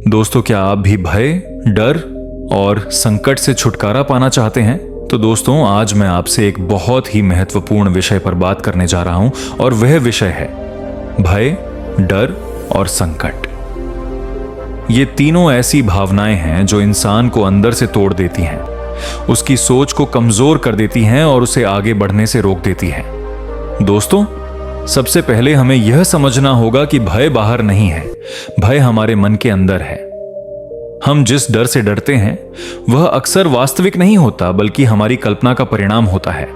दोस्तों, क्या आप भी भय, डर और संकट से छुटकारा पाना चाहते हैं? तो दोस्तों, आज मैं आपसे एक बहुत ही महत्वपूर्ण विषय पर बात करने जा रहा हूं और वह विषय है भय, डर और संकट। ये तीनों ऐसी भावनाएं हैं जो इंसान को अंदर से तोड़ देती हैं, उसकी सोच को कमजोर कर देती हैं और उसे आगे बढ़ने से रोक देती हैं। दोस्तों, सबसे पहले हमें यह समझना होगा कि भय बाहर नहीं है, भय हमारे मन के अंदर है। हम जिस डर से डरते हैं वह अक्सर वास्तविक नहीं होता, बल्कि हमारी कल्पना का परिणाम होता है।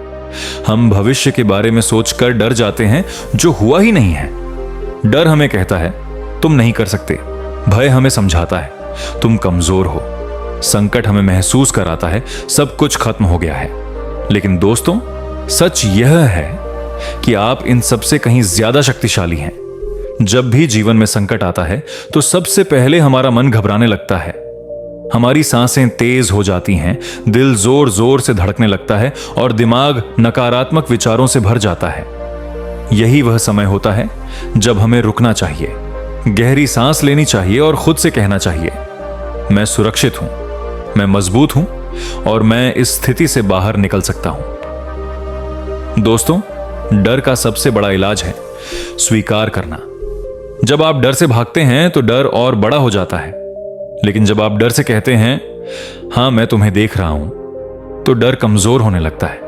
हम भविष्य के बारे में सोचकर डर जाते हैं जो हुआ ही नहीं है। डर हमें कहता है तुम नहीं कर सकते, भय हमें समझाता है तुम कमजोर हो, संकट हमें महसूस कराता है सब कुछ खत्म हो गया है। लेकिन दोस्तों, सच यह है कि आप इन सबसे कहीं ज्यादा शक्तिशाली हैं। जब भी जीवन में संकट आता है तो सबसे पहले हमारा मन घबराने लगता है, हमारी सांसें तेज हो जाती हैं, दिल जोर जोर से धड़कने लगता है और दिमाग नकारात्मक विचारों से भर जाता है। यही वह समय होता है जब हमें रुकना चाहिए, गहरी सांस लेनी चाहिए और खुद से कहना चाहिए, मैं सुरक्षित हूं, मैं मजबूत हूं और मैं इस स्थिति से बाहर निकल सकता हूं। दोस्तों, डर का सबसे बड़ा इलाज है स्वीकार करना। जब आप डर से भागते हैं तो डर और बड़ा हो जाता है, लेकिन जब आप डर से कहते हैं हां मैं तुम्हें देख रहा हूं, तो डर कमजोर होने लगता है।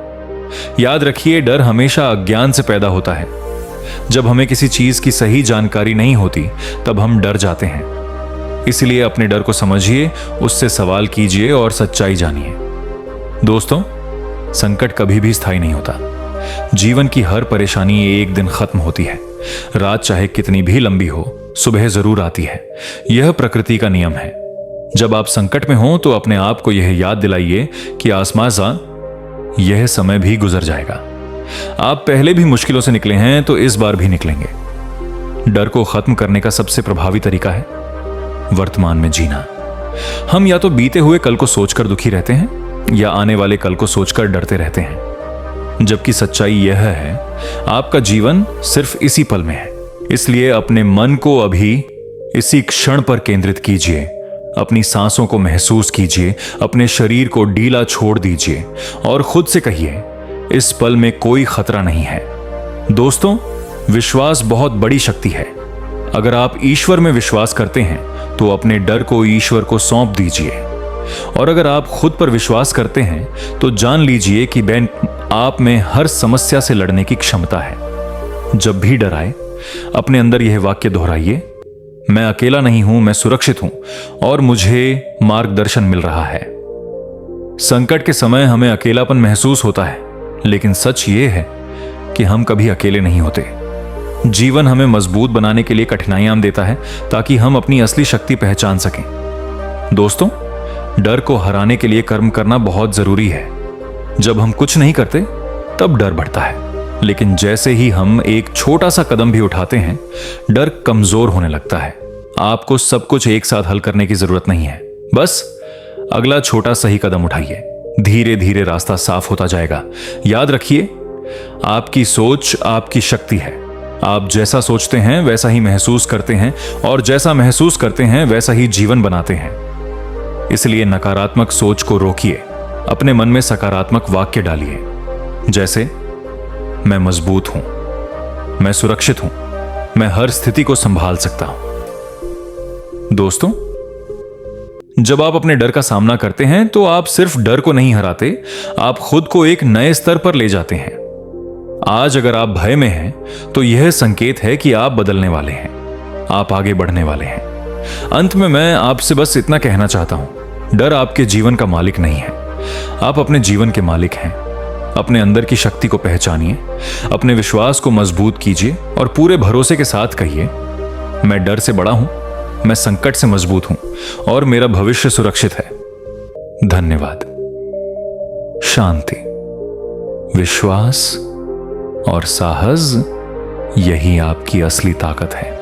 याद रखिए, डर हमेशा अज्ञान से पैदा होता है। जब हमें किसी चीज की सही जानकारी नहीं होती तब हम डर जाते हैं। इसलिए अपने डर को समझिए, उससे सवाल कीजिए और सच्चाई जानिए। दोस्तों, संकट कभी भी स्थायी नहीं होता। जीवन की हर परेशानी एक दिन खत्म होती है। रात चाहे कितनी भी लंबी हो, सुबह जरूर आती है। यह प्रकृति का नियम है। जब आप संकट में हो तो अपने आप को यह याद दिलाइए कि आसमां यह समय भी गुजर जाएगा। आप पहले भी मुश्किलों से निकले हैं तो इस बार भी निकलेंगे। डर को खत्म करने का सबसे प्रभावी तरीका है वर्तमान में जीना। हम या तो बीते हुए कल को सोचकर दुखी रहते हैं या आने वाले कल को सोचकर डरते रहते हैं, जबकि सच्चाई यह है आपका जीवन सिर्फ इसी पल में है। इसलिए अपने मन को अभी इसी क्षण पर केंद्रित कीजिए, अपनी सांसों को महसूस कीजिए, अपने शरीर को ढीला छोड़ दीजिए और खुद से कहिए इस पल में कोई खतरा नहीं है। दोस्तों, विश्वास बहुत बड़ी शक्ति है। अगर आप ईश्वर में विश्वास करते हैं तो अपने डर को ईश्वर को सौंप दीजिए, और अगर आप खुद पर विश्वास करते हैं तो जान लीजिए कि आप में हर समस्या से लड़ने की क्षमता है। जब भी डर आए अपने अंदर यह वाक्य दोहराइए, मैं अकेला नहीं हूं, मैं सुरक्षित हूं और मुझे मार्गदर्शन मिल रहा है। संकट के समय हमें अकेलापन महसूस होता है, लेकिन सच यह है कि हम कभी अकेले नहीं होते। जीवन हमें मजबूत बनाने के लिए कठिनाइयां देता है ताकि हम अपनी असली शक्ति पहचान सकें। दोस्तों, डर को हराने के लिए कर्म करना बहुत जरूरी है। जब हम कुछ नहीं करते तब डर बढ़ता है, लेकिन जैसे ही हम एक छोटा सा कदम भी उठाते हैं, डर कमजोर होने लगता है। आपको सब कुछ एक साथ हल करने की जरूरत नहीं है, बस अगला छोटा सही कदम उठाइए। धीरे धीरे रास्ता साफ होता जाएगा। याद रखिए, आपकी सोच आपकी शक्ति है। आप जैसा सोचते हैं वैसा ही महसूस करते हैं, और जैसा महसूस करते हैं वैसा ही जीवन बनाते हैं। इसलिए नकारात्मक सोच को रोकिए, अपने मन में सकारात्मक वाक्य डालिए, जैसे मैं मजबूत हूं, मैं सुरक्षित हूं, मैं हर स्थिति को संभाल सकता हूं। दोस्तों, जब आप अपने डर का सामना करते हैं तो आप सिर्फ डर को नहीं हराते, आप खुद को एक नए स्तर पर ले जाते हैं। आज अगर आप भय में हैं तो यह संकेत है कि आप बदलने वाले हैं, आप आगे बढ़ने वाले हैं। अंत में मैं आपसे बस इतना कहना चाहता हूं, डर आपके जीवन का मालिक नहीं है, आप अपने जीवन के मालिक हैं। अपने अंदर की शक्ति को पहचानिए, अपने विश्वास को मजबूत कीजिए और पूरे भरोसे के साथ कहिए, मैं डर से बड़ा हूं, मैं संकट से मजबूत हूं और मेरा भविष्य सुरक्षित है। धन्यवाद। शांति, विश्वास और साहस, यही आपकी असली ताकत है।